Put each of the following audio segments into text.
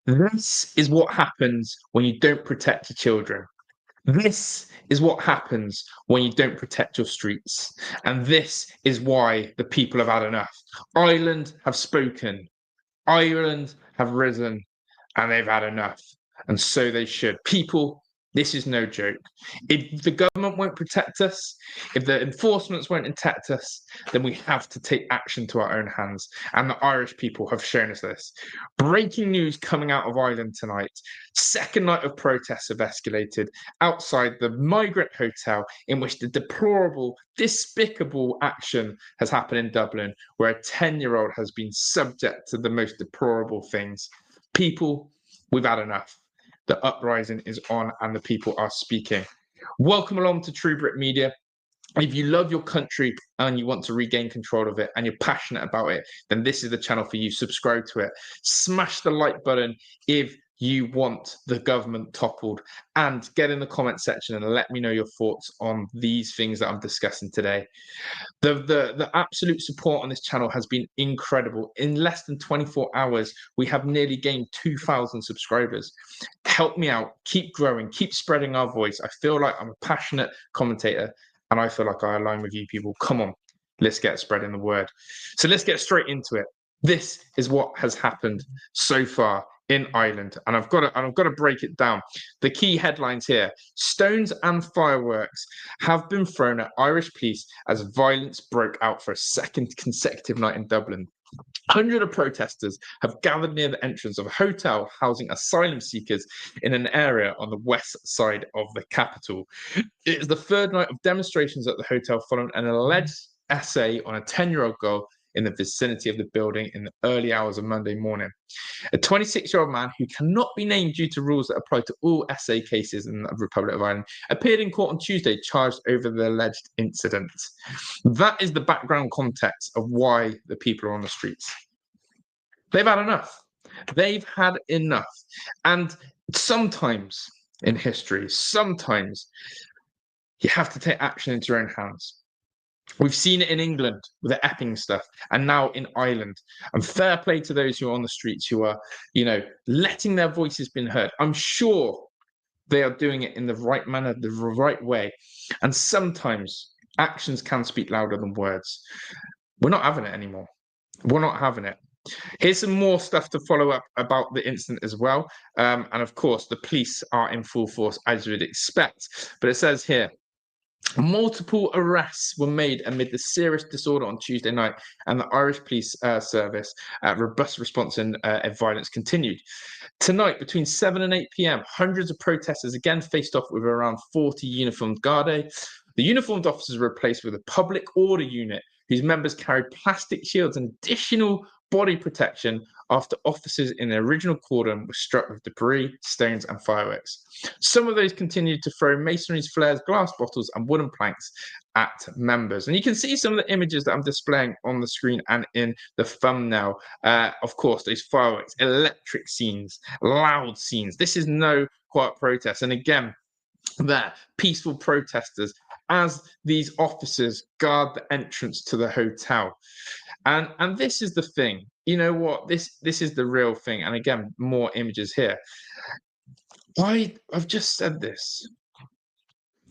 This is what happens when you don't protect your children. This is what happens when you don't protect your streets. And this is why the people have had enough. Ireland have spoken. Ireland have risen, and they've had enough. And so they should. People, this is no joke. If the government won't protect us, if the enforcements won't protect us, then we have to take action to our own hands. And the Irish people have shown us this. Breaking news coming out of Ireland tonight. Second night of protests have escalated outside the Migrant Hotel, in which the deplorable, despicable action has happened in Dublin, where a 10-year-old has been subject to the most deplorable things. People, we've had enough. The uprising is on and the people are speaking. Welcome along to True Brit Media. If you love your country and you want to regain control of it and you're passionate about it, then this is the channel for you. Subscribe to it. Smash the like button if you want the government toppled, and get in the comment section and let me know your thoughts on these things that I'm discussing today. The absolute support on this channel has been incredible. In less than 24 hours, we have nearly gained 2,000 subscribers. Help me out, keep growing, keep spreading our voice. I feel like I'm a passionate commentator, and I feel like I align with you people. Come on, let's get spreading the word. So let's get straight into it. This is what has happened so far in Ireland, and I've got to break it down. The key headlines here: stones and fireworks have been thrown at Irish police as violence broke out for a second consecutive night in Dublin. Hundreds of protesters have gathered near the entrance of a hotel housing asylum seekers in an area on the west side of the capital. It is the third night of demonstrations at the hotel following an alleged essay on a 10-year-old girl in the vicinity of the building in the early hours of Monday morning. A 26-year-old man who cannot be named due to rules that apply to all essay cases in the Republic of Ireland appeared in court on Tuesday, charged over the alleged incident. That is the background context of why the people are on the streets. They've had enough. They've had enough. And sometimes in history, sometimes you have to take action into your own hands. We've seen it in England with the Epping stuff, and now in Ireland. And fair play to those who are on the streets, who are, letting their voices be heard. I'm sure they are doing it in the right manner, the right way. And sometimes actions can speak louder than words. We're not having it anymore. We're not having it. Here's some more stuff to follow up about the incident as well. And of course, the police are in full force, as you would expect. But it says here, multiple arrests were made amid the serious disorder on Tuesday night, and the Irish Police Service robust response and violence continued. Tonight, between 7 and 8 p.m., hundreds of protesters again faced off with around 40 uniformed Gardaí. The uniformed officers were replaced with a public order unit whose members carried plastic shields and additional body protection after officers in the original cordon were struck with debris, stones, and fireworks. Some of those continued to throw masonry's flares, glass bottles, and wooden planks at members. And you can see some of the images that I'm displaying on the screen and in the thumbnail. Of course, those fireworks, electric scenes, loud scenes. This is no quiet protest. And again, they're peaceful protesters as these officers guard the entrance to the hotel. And this is the thing. You know what? This is the real thing. And again, more images here. I've just said this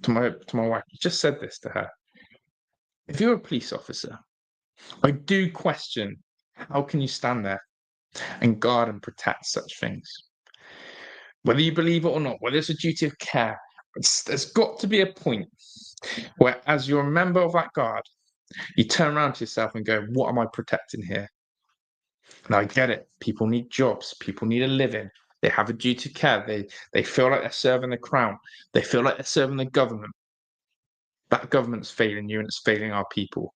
to my wife. I just said this to her. If you're a police officer, I do question, how can you stand there and guard and protect such things? Whether you believe it or not, whether it's a duty of care, there's got to be a point where, as you're a member of that guard, you turn around to yourself and go, what am I protecting here? And I get it. People need jobs. People need a living. They have a duty of care. They feel like they're serving the crown. They feel like they're serving the government. That government's failing you, and it's failing our people.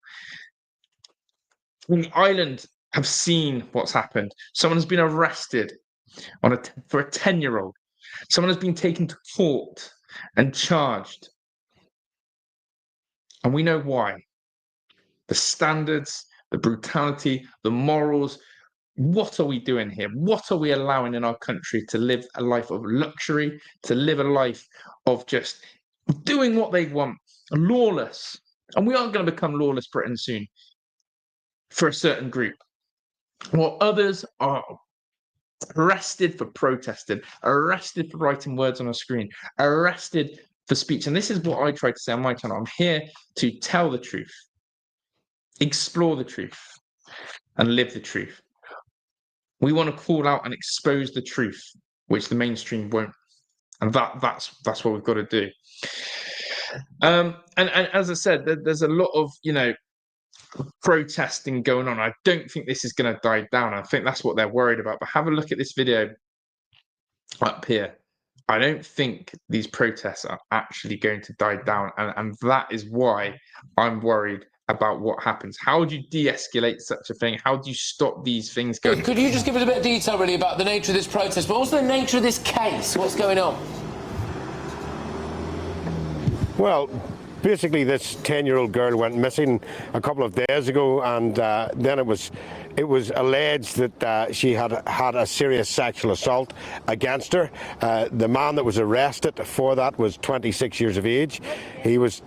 In Ireland, have seen what's happened. Someone has been arrested for a 10-year-old. Someone has been taken to court and charged. And we know why. The standards, the brutality, the morals. What are we doing here? What are we allowing in our country to live a life of luxury, to live a life of just doing what they want, lawless? And we are going to become lawless Britain soon for a certain group. While others are arrested for protesting, arrested for writing words on a screen, arrested for speech. And this is what I try to say on my channel. I'm here to tell the truth, explore the truth, and live the truth. We want to call out and expose the truth, which the mainstream won't. And that's what we've got to do. And as I said, there's a lot of, protesting going on. I don't think this is going to die down. I think that's what they're worried about. But have a look at this video up here. I don't think these protests are actually going to die down. And that is why I'm worried about what happens. How do you de-escalate such a thing? How do you stop these things going? Could you just give us a bit of detail, really, about the nature of this protest, but also the nature of this case? What's going on? Well, basically, this 10-year-old girl went missing a couple of days ago, and then it was alleged that she had had a serious sexual assault against her. The man that was arrested for that was 26 years of age. He was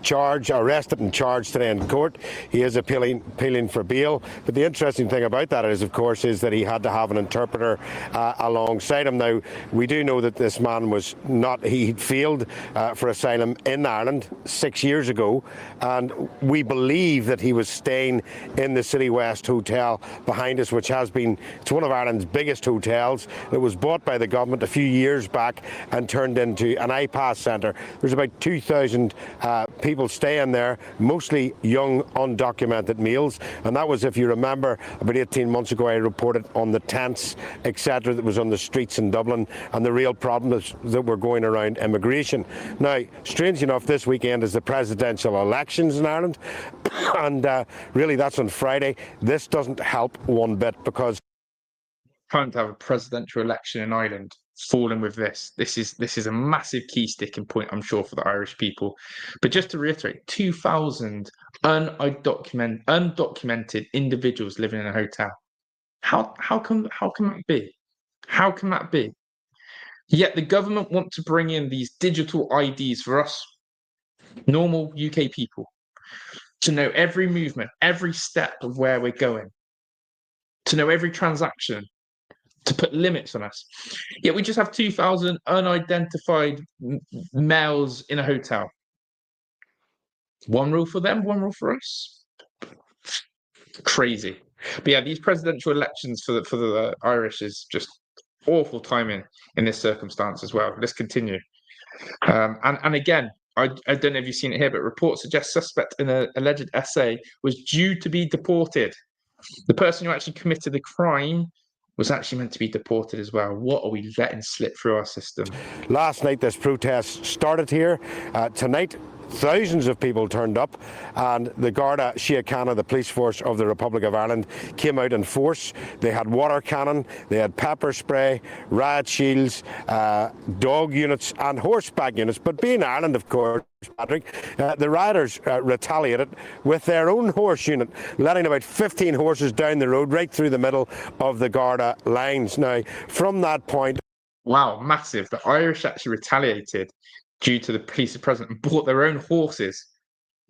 arrested and charged today in court. He is appealing for bail. But the interesting thing about that is, of course, is that he had to have an interpreter alongside him. Now, we do know that this man was not, he failed for asylum in Ireland 6 years ago, and we believe that he was staying in the City West Hotel behind us, which it's one of Ireland's biggest hotels. It was bought by the government a few years back and turned into an iPass centre. There's about 2,000 people staying there, mostly young undocumented males, and that was, if you remember, about 18 months ago I reported on the tents, etc., that was on the streets in Dublin, and the real problems that were going around immigration. Now, strange enough, this weekend is the presidential elections in Ireland, and really that's on Friday. This doesn't help one bit, because trying to have a presidential election in Ireland falling with this is a massive key sticking point, I'm sure, for the Irish people. But just to reiterate, 2,000 undocumented individuals living in a hotel. How can that be? How can that be? Yet the government want to bring in these digital IDs for us normal UK people to know every movement, every step of where we're going, to know every transaction, to put limits on us. Yet we just have 2,000 unidentified males in a hotel. One rule for them, one rule for us. Crazy. But yeah, these presidential elections for the Irish is just awful timing in this circumstance as well. Let's continue. And again, I don't know if you've seen it here, but reports suggest suspect in an alleged SA was due to be deported. The person who actually committed the crime was actually meant to be deported as well. What are we letting slip through our system? Last night this protest started here. Tonight, thousands of people turned up, and the Garda Síochána, the police force of the Republic of Ireland, came out in force. They had water cannon, they had pepper spray, riot shields, dog units and horseback units. But being Ireland, of course, Patrick, the rioters retaliated with their own horse unit, letting about 15 horses down the road right through the middle of the Garda lines. Now, from that point... Wow, massive. The Irish actually retaliated due to the police present and brought their own horses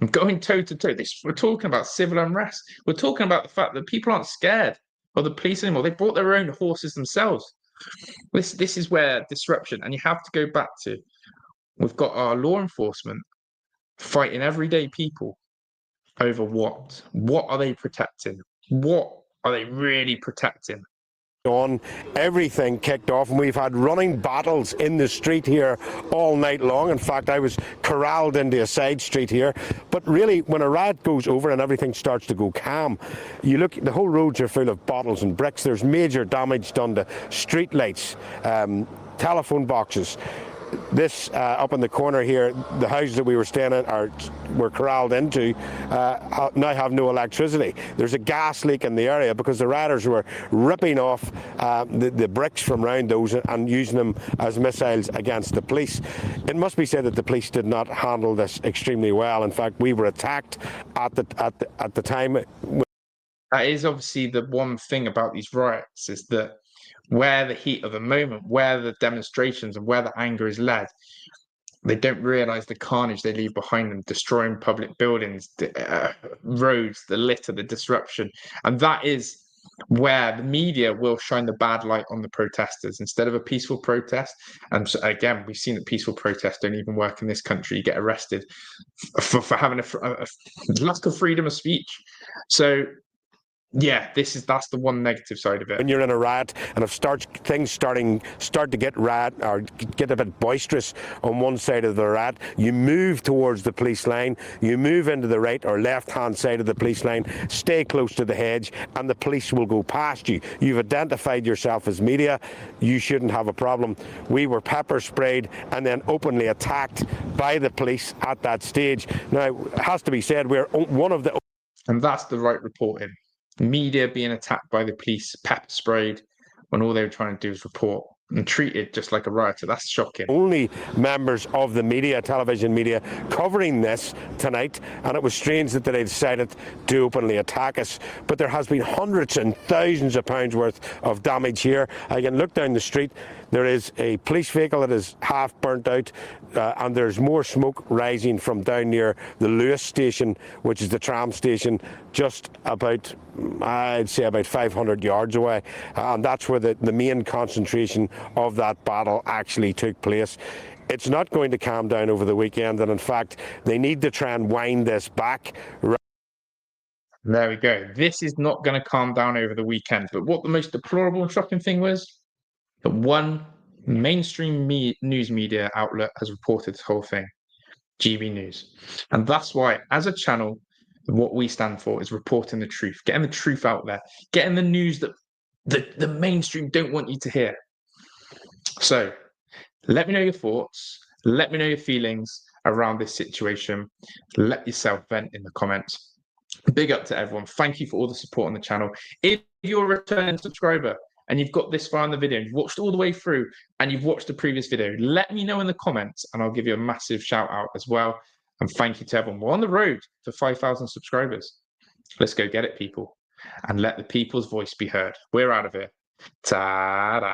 and going toe to toe. We're talking about civil unrest. We're talking about the fact that people aren't scared of the police anymore. They brought their own horses themselves. This is where disruption, and you have to go back to, we've got our law enforcement fighting everyday people over what? What are they protecting? What are they really protecting? On, everything kicked off, and we've had running battles in the street here all night long. In fact, I was corralled into a side street here. But really, when a riot goes over and everything starts to go calm, you look, the whole roads are full of bottles and bricks. There's major damage done to street lights, telephone boxes. This up in the corner here, the houses that we were staying in were corralled into, now have no electricity. There's a gas leak in the area because the rioters were ripping off the bricks from around those and using them as missiles against the police. It must be said that the police did not handle this extremely well. In fact, we were attacked at the time. That is obviously the one thing about these riots, is that where the heat of the moment, where the demonstrations and where the anger is led, they don't realise the carnage they leave behind them, destroying public buildings, roads, the litter, the disruption. And that is where the media will shine the bad light on the protesters instead of a peaceful protest. And so, again, we've seen that peaceful protests don't even work in this country. You get arrested for having a lack of freedom of speech. So yeah, that's the one negative side of it. When you're in a riot and if things start to get riot or get a bit boisterous on one side of the riot, you move towards the police line, you move into the right or left hand side of the police line, stay close to the hedge, and the police will go past you. You've identified yourself as media, you shouldn't have a problem. We were pepper sprayed and then openly attacked by the police at that stage. Now, it has to be said, we're one of the... And that's the right reporting. Media being attacked by the police, pepper sprayed, when all they were trying to do is report, and treated just like a rioter. That's shocking. Only members of the media, television media, covering this tonight, and it was strange that they decided to openly attack us. But there has been hundreds and thousands of pounds worth of damage here. I can look down the street. There is a police vehicle that is half burnt out, and there's more smoke rising from down near the Lewis station, which is the tram station, just about, I'd say, about 500 yards away. And that's where the main concentration of that battle actually took place. It's not going to calm down over the weekend, and in fact, they need to try and wind this back. There we go. This is not going to calm down over the weekend. But what the most deplorable and shocking thing was, that one mainstream news media outlet has reported this whole thing, GB News. And that's why, as a channel, what we stand for is reporting the truth, getting the truth out there, getting the news that the mainstream don't want you to hear. So let me know your thoughts. Let me know your feelings around this situation. Let yourself vent in the comments. Big up to everyone. Thank you for all the support on the channel. If you're a returning subscriber and you've got this far in the video, and you've watched all the way through and you've watched the previous video, let me know in the comments and I'll give you a massive shout out as well. And thank you to everyone. We're on the road to 5,000 subscribers. Let's go get it, people. And let the people's voice be heard. We're out of here. Ta-da.